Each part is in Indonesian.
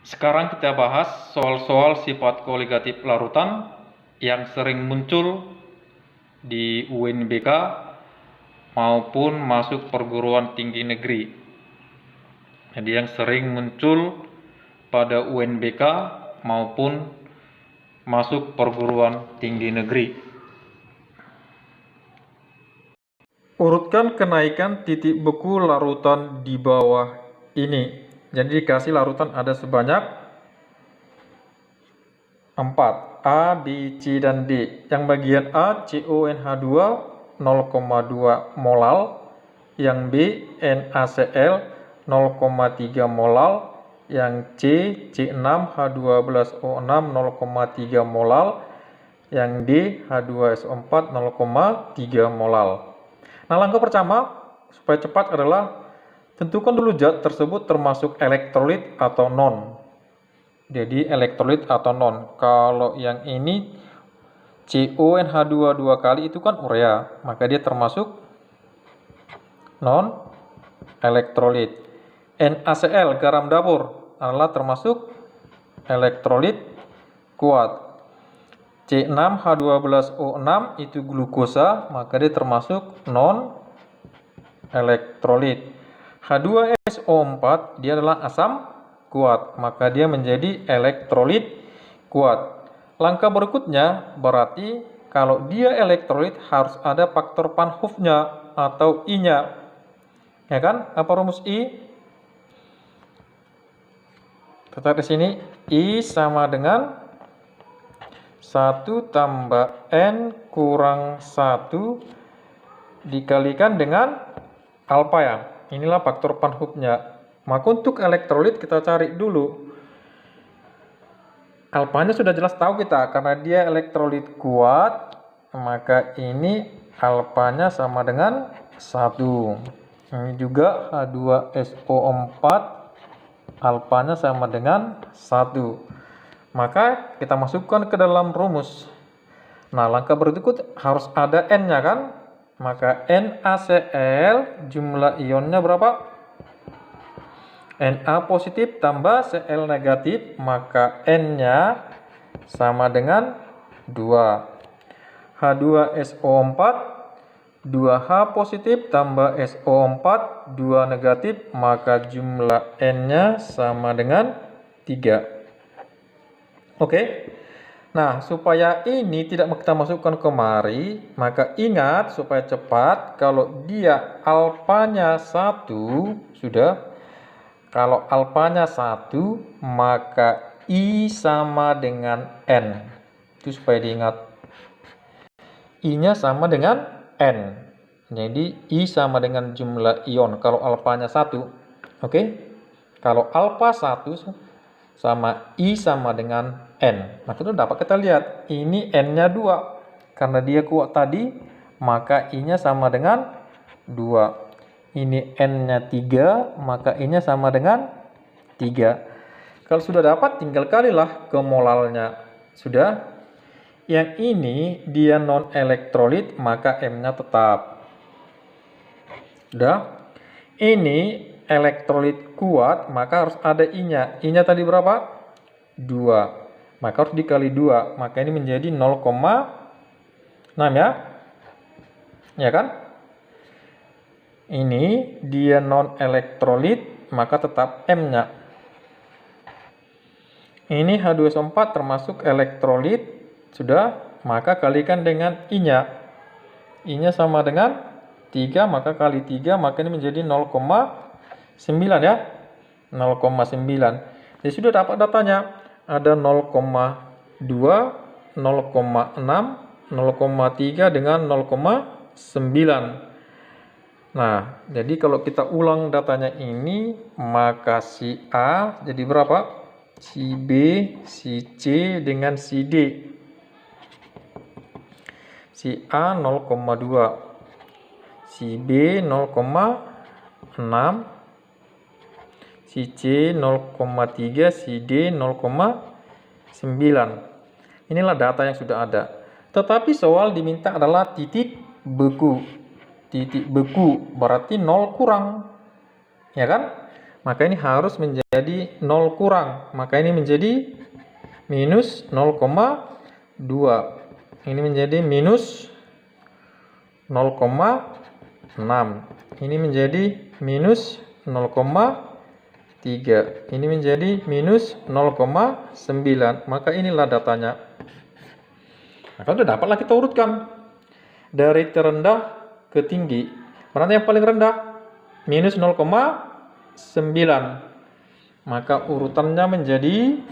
Sekarang kita bahas soal-soal sifat koligatif larutan yang sering muncul di UNBK maupun masuk perguruan tinggi negeri. Jadi yang sering muncul pada UNBK maupun masuk perguruan tinggi negeri. Urutkan kenaikan titik beku larutan di bawah ini. Jadi dikasih larutan ada sebanyak 4, A, B, C, dan D. Yang bagian A, CONH2 0,2 molal. Yang B, NaCl 0,3 molal. Yang C, C6H12O6 0,3 molal. Yang D, H2SO4 0,3 molal. Nah, langkah pertama supaya cepat adalah tentukan dulu zat tersebut termasuk elektrolit atau non. Jadi elektrolit atau non. Kalau yang ini CONH2 2 kali itu kan urea, maka dia termasuk non elektrolit. NaCl garam dapur adalah termasuk elektrolit kuat. C6H12O6 itu glukosa, maka dia termasuk non elektrolit. H2SO4 dia adalah asam kuat, maka dia menjadi elektrolit kuat. Langkah berikutnya berarti kalau dia elektrolit harus ada faktor Van Hoff-nya atau I-nya. Ya kan? Apa rumus I? Tetap di sini I sama dengan 1 tambah N kurang 1 dikalikan dengan alfa ya. Inilah faktor Van Hoff-nya. Maka untuk elektrolit kita cari dulu. Alfanya sudah jelas tahu kita karena dia elektrolit kuat, maka ini alfanya sama dengan 1. Ini juga H2SO4 alfanya sama dengan 1. Maka kita masukkan ke dalam rumus. Nah, langkah berikut harus ada N-nya kan? Maka NaCl jumlah ionnya berapa? Na positif tambah Cl negatif, maka N-nya sama dengan 2. H2SO4 2H positif tambah SO4 2 negatif, maka jumlah N-nya sama dengan 3. Oke. Nah, supaya ini tidak kita masukkan kemari, maka ingat supaya cepat, kalau dia alfanya 1, sudah. Kalau alfanya 1, maka I sama dengan N. Itu supaya diingat. I-nya sama dengan N. Jadi, I sama dengan jumlah ion kalau alfanya 1. Oke. Kalau alfa 1 sama I sama dengan N. Nah, itu dapat kita lihat. Ini N-nya 2. Karena dia kuat tadi, maka I-nya sama dengan 2. Ini N-nya 3, maka I-nya sama dengan 3. Kalau sudah dapat, tinggal kalilah ke molalnya. Sudah? Yang ini dia non elektrolit, maka M-nya tetap. Sudah? Ini elektrolit kuat, maka harus ada I-nya. I-nya tadi berapa? 2. Maka harus dikali 2. Maka ini menjadi 0,6 ya. Ya kan? Ini dia non elektrolit, maka tetap M-nya. Ini H2SO4 termasuk elektrolit. Sudah? Maka kalikan dengan I-nya. I-nya sama dengan 3, maka kali 3, maka ini menjadi 0,9 ya. 0,9. Jadi sudah dapat datanya. Ada 0,2, 0,6, 0,3 dengan 0,9. Nah, jadi kalau kita ulang datanya ini, maka si A jadi berapa? Si B, si C dengan si D. Si A 0,2. Si B 0,6, si C 0,3, si D 0,9. Inilah data yang sudah ada. Tetapi soal diminta adalah titik beku. Titik beku berarti 0 kurang. Ya kan? maka ini harus menjadi 0 kurang, maka ini menjadi minus 0,2. Ini menjadi minus 0,6. Ini menjadi minus 0,3. Ini menjadi minus 0,9. Maka inilah datanya. Maka sudah dapatlah kita urutkan dari terendah ke tinggi. Mana yang paling rendah? Minus 0,9. Maka urutannya menjadi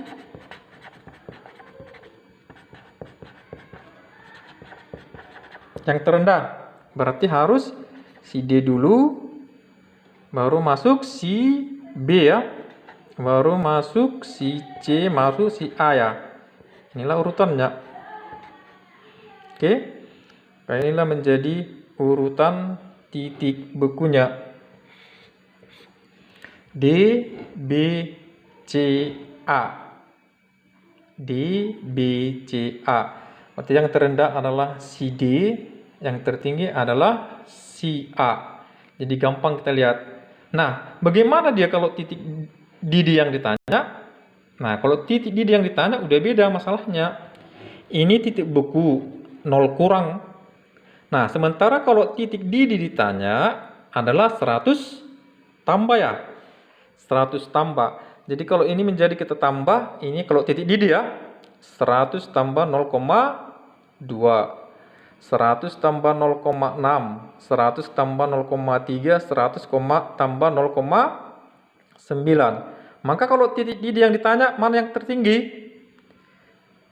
yang terendah. Berarti harus si D dulu, baru masuk si B ya, baru masuk si C, masuk si A ya. Inilah urutannya. Oke, inilah menjadi urutan titik bekunya. D, B, C, A. D, B, C, A. Berarti yang terendah adalah si D, yang tertinggi adalah si A. Jadi gampang kita lihat. Nah, bagaimana dia kalau titik didih yang ditanya? Nah, kalau titik didih yang ditanya udah beda masalahnya. Ini titik beku 0 kurang. Nah, sementara kalau titik didih ditanya adalah 100 tambah ya. 100 tambah. Jadi kalau ini menjadi kita tambah, ini kalau titik didih ya, 100 tambah 0,2. 100 tambah 0,6, 100 tambah 0,3, 100 tambah 0,9. Maka kalau titik didih yang ditanya mana yang tertinggi?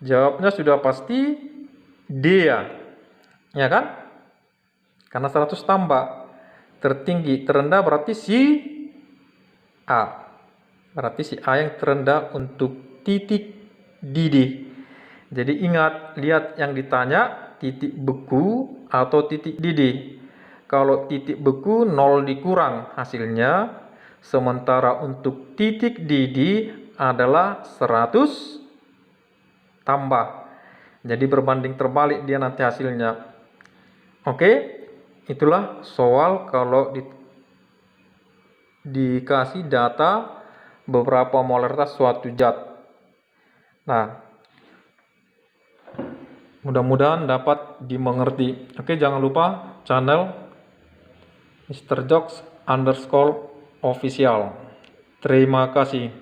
Jawabnya sudah pasti D ya. Ya kan? Karena 100 tambah. Tertinggi, terendah berarti si A. Berarti si A yang terendah untuk titik didih. Jadi ingat, lihat yang ditanya titik beku atau titik didih. Kalau titik beku 0 dikurang hasilnya, sementara untuk titik didih adalah 100 tambah. Jadi berbanding terbalik dia nanti hasilnya. Oke, itulah soal kalau dikasih data beberapa molaritas suatu zat. Nah, mudah-mudahan dapat dimengerti. Oke, jangan lupa channel Mr. Jocks _ official. Terima kasih.